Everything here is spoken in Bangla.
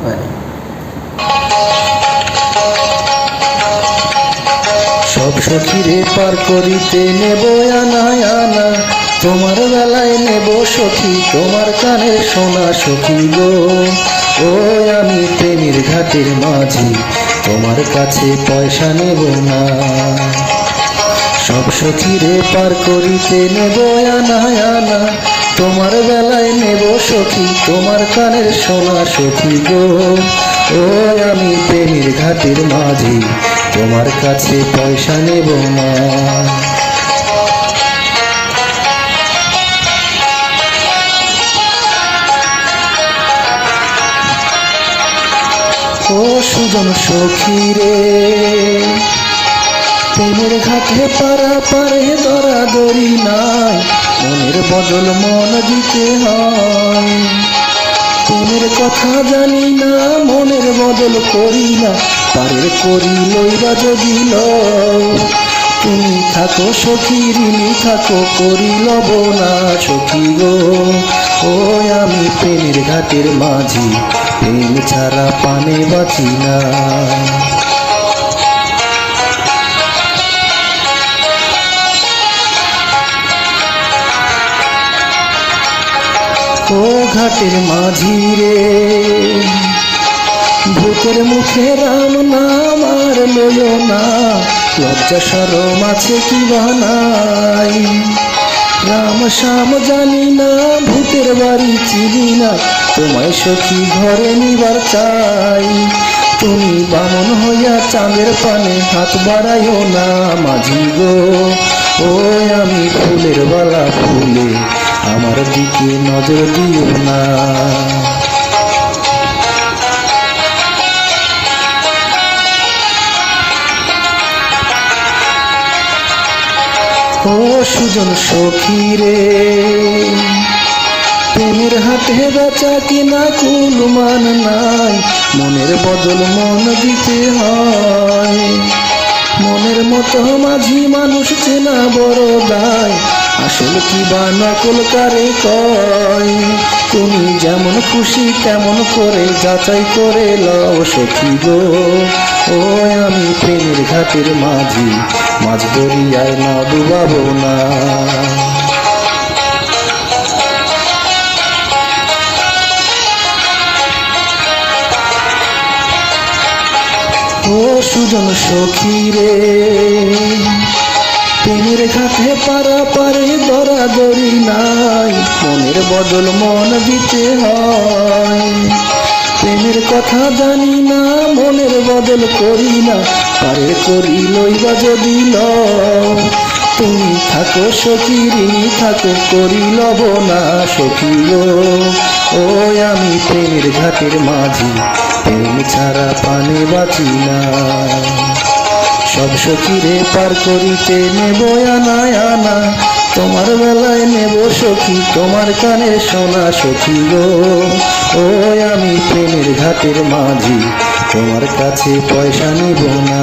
মানে সব সখীরে পার করিতে নেব আনা আনা, তোমার বেলায় নেব সখী তোমার কানের সোনা সখী গো। ও আমি প্রেমের ঘাটের মাঝি, তোমার কাছে পয়সা নেব না। সব সখীরে পার করিতে নেব আনা আনা, তোমার বেলায় নেব সখী তোমার কানের সোনা সখী গো। ও আমি প্রেমের ঘাটের মাঝি, তোমার কাছে পয়সা নেব না। ও সুজন সখী রে, প্রেমের ঘাটে পারা পারে দরাদরি নাই, মনের বদল মন দিতে হয়। প্রেমের কথা জানি না, মনের বদল করি না, পারের করি লইবা যদি লও। তুমি থাকো সখী ঋণী থাকো করি লব না সখী গো। ও আমি প্রেমের ঘাটের মাঝি, প্রেম ছাড়া পানে বাঁচি না। ও ঘাটের মাঝি রে, ভূতের মুখে রাম নাম আর লইও না, লজ্জা শরম আছে কি বানাই। রাম শ্যাম জানি না, ভূতের বাড়ি চিনি না, তোমায় সখী ঘরে নিবার চাই। তুমি বামন হইয়া চাঁদের পানে হাত বাড়াইও না মাঝি গো। ও আমি ফুলের বালা ফুলে, আমার দিকে নজর দিও না। ও সুজন সখী রে, প্রেমের হাটে বেচা কিনা কুল মান নাই, মনের বদল মন দিতে হয়। মনের মতো মাঝি মানুষ চেনা বড় দায়, আসল কি বা নকল কারে কয়। তুমি যেমন খুশি তেমন করে যাচাই করে লও সখী গো। ও আমি প্রেমের ঘাটের মাঝি, মাঝ দরিয়ায় না ডুবাবো না। ও সুজন সখী রে, প্রেমের ঘাটে পারা পারে দরাদরি নাই, মনের বদল মন দিতে হয়। প্রেমের কথা জানি না, মনের বদল করি না, পারের করি লইবা যদি লও। তুমি থাকো সখী ঋণী থাকো করি লব না সখী গো। ও আমি প্রেমের ঘাটের মাঝি, প্রেম ছাড়া পানে বাঁচি না। সব সখীরে পার করিতে নেব আনা আনা, তোমার বেলায় নেব সখী তোমার কানে সোনা সখী গো। ও আমি প্রেমের ঘাটের মাঝি, তোমার কাছে পয়সা নিব না।